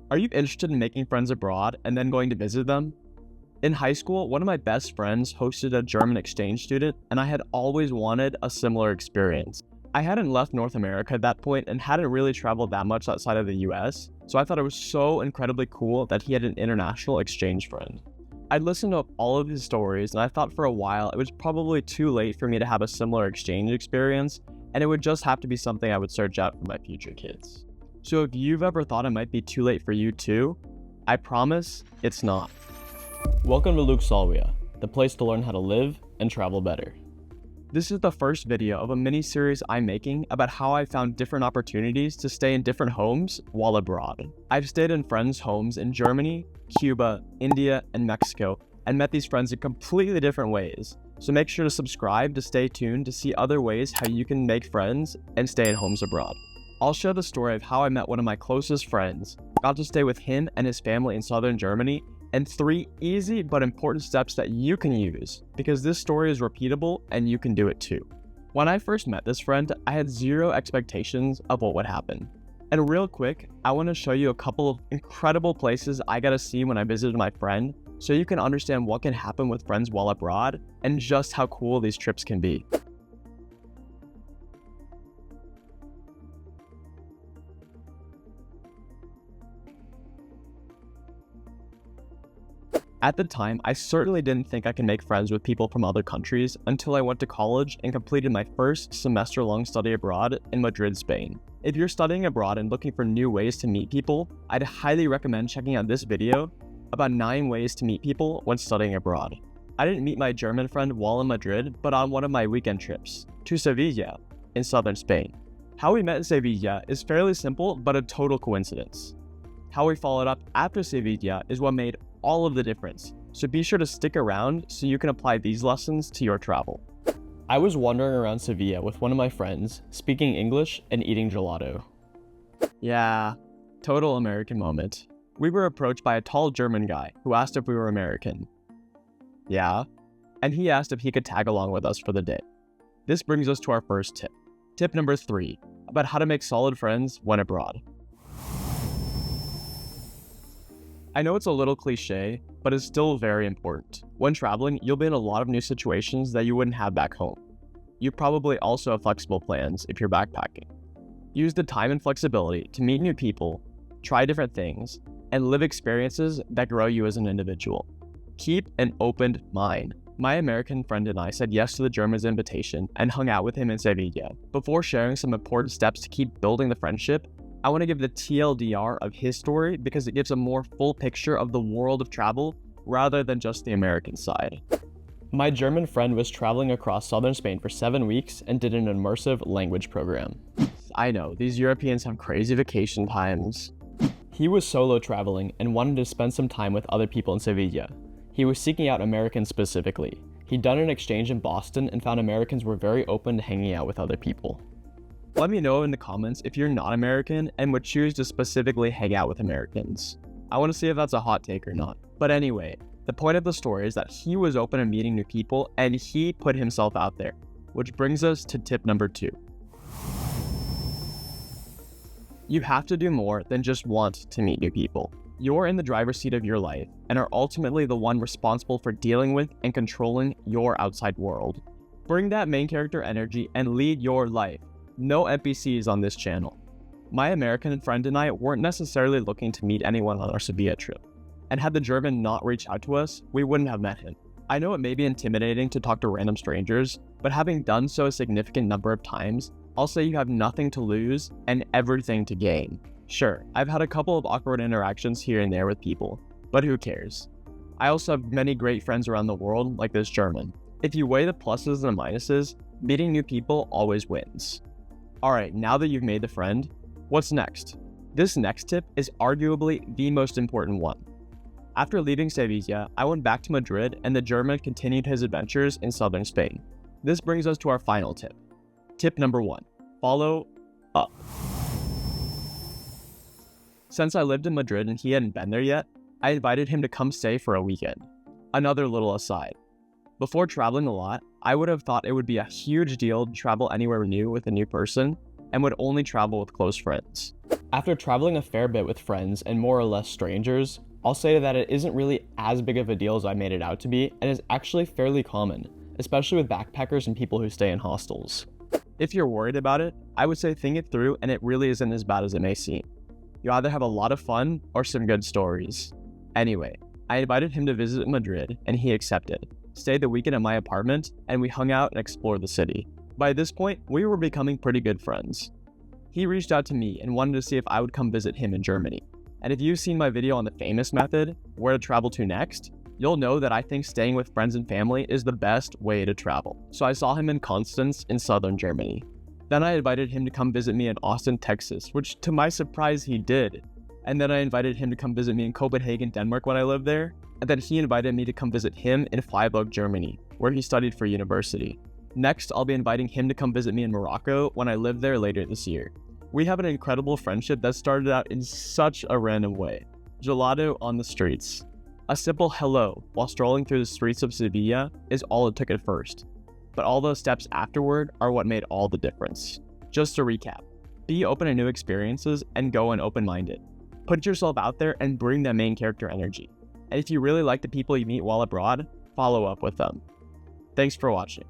Are you interested in making friends abroad and then going to visit them? In high school, one of my best friends hosted a German exchange student, and I had always wanted a similar experience. I hadn't left North America at that point and hadn't really traveled that much outside of the US, so I thought it was so incredibly cool that he had an international exchange friend. I'd listened to all of his stories, and I thought for a while it was probably too late for me to have a similar exchange experience, and it would just have to be something I would search out for my future kids. So if you've ever thought it might be too late for you too, I promise it's not. Welcome to Luxolvia, the place to learn how to live and travel better. This is the first video of a mini-series I'm making about how I found different opportunities to stay in different homes while abroad. I've stayed in friends' homes in Germany, Cuba, India, and Mexico, and met these friends in completely different ways. So make sure to subscribe to stay tuned to see other ways how you can make friends and stay in homes abroad. I'll share the story of how I met one of my closest friends, got to stay with him and his family in southern Germany, and 3 easy but important steps that you can use, because this story is repeatable and you can do it too. When I first met this friend, I had zero expectations of what would happen. And real quick, I want to show you a couple of incredible places I got to see when I visited my friend, so you can understand what can happen with friends while abroad and just how cool these trips can be. At the time, I certainly didn't think I could make friends with people from other countries until I went to college and completed my first semester-long study abroad in Madrid, Spain. If you're studying abroad and looking for new ways to meet people, I'd highly recommend checking out this video about 9 ways to meet people when studying abroad. I didn't meet my German friend while in Madrid, but on one of my weekend trips to Sevilla in southern Spain. How we met in Sevilla is fairly simple, but a total coincidence. How we followed up after Sevilla is what made all of the difference, so be sure to stick around so you can apply these lessons to your travel. I was wandering around Sevilla with one of my friends, speaking English and eating gelato. Yeah, total American moment. We were approached by a tall German guy who asked if we were American. Yeah, and he asked if he could tag along with us for the day. This brings us to our first tip. Tip number 3, about how to make solid friends when abroad. I know it's a little cliche, but it's still very important. When traveling, you'll be in a lot of new situations that you wouldn't have back home. You probably also have flexible plans if you're backpacking. Use the time and flexibility to meet new people, try different things, and live experiences that grow you as an individual. Keep an open mind. My American friend and I said yes to the German's invitation and hung out with him in Sevilla. Before sharing some important steps to keep building the friendship, I want to give the TLDR of his story because it gives a more full picture of the world of travel rather than just the American side. My German friend was traveling across southern Spain for 7 weeks and did an immersive language program. I know, these Europeans have crazy vacation times. He was solo traveling and wanted to spend some time with other people in Sevilla. He was seeking out Americans specifically. He'd done an exchange in Boston and found Americans were very open to hanging out with other people. Let me know in the comments if you're not American and would choose to specifically hang out with Americans. I want to see if that's a hot take or not. But anyway, the point of the story is that he was open to meeting new people and he put himself out there, which brings us to tip number 2. You have to do more than just want to meet new people. You're in the driver's seat of your life and are ultimately the one responsible for dealing with and controlling your outside world. Bring that main character energy and lead your life. No NPCs on this channel. My American friend and I weren't necessarily looking to meet anyone on our Sevilla trip, and had the German not reached out to us, we wouldn't have met him. I know it may be intimidating to talk to random strangers, but having done so a significant number of times, I'll say you have nothing to lose and everything to gain. Sure, I've had a couple of awkward interactions here and there with people, but who cares? I also have many great friends around the world like this German. If you weigh the pluses and the minuses, meeting new people always wins. Alright, now that you've made the friend, what's next? This next tip is arguably the most important one. After leaving Sevilla, I went back to Madrid and the German continued his adventures in southern Spain. This brings us to our final tip. Tip number 1, follow up. Since I lived in Madrid and he hadn't been there yet, I invited him to come stay for a weekend. Another little aside. Before traveling a lot, I would have thought it would be a huge deal to travel anywhere new with a new person and would only travel with close friends. After traveling a fair bit with friends and more or less strangers, I'll say that it isn't really as big of a deal as I made it out to be, and is actually fairly common, especially with backpackers and people who stay in hostels. If you're worried about it, I would say think it through, and it really isn't as bad as it may seem. You either have a lot of fun or some good stories. Anyway, I invited him to visit Madrid, and he accepted, stayed the weekend at my apartment, and we hung out and explored the city. By this point, we were becoming pretty good friends. He reached out to me and wanted to see if I would come visit him in Germany. And if you've seen my video on the famous method, where to travel to next, you'll know that I think staying with friends and family is the best way to travel. So I saw him in Constance in southern Germany. Then I invited him to come visit me in Austin, Texas, which to my surprise he did. And then I invited him to come visit me in Copenhagen, Denmark when I lived there. And then he invited me to come visit him in Freiburg, Germany, where he studied for university. Next, I'll be inviting him to come visit me in Morocco when I live there later this year. We have an incredible friendship that started out in such a random way. Gelato on the streets. A simple hello while strolling through the streets of Sevilla is all it took at first. But all those steps afterward are what made all the difference. Just to recap, be open to new experiences and go in open-minded. Put yourself out there and bring that main character energy. And if you really like the people you meet while abroad, follow up with them. Thanks for watching.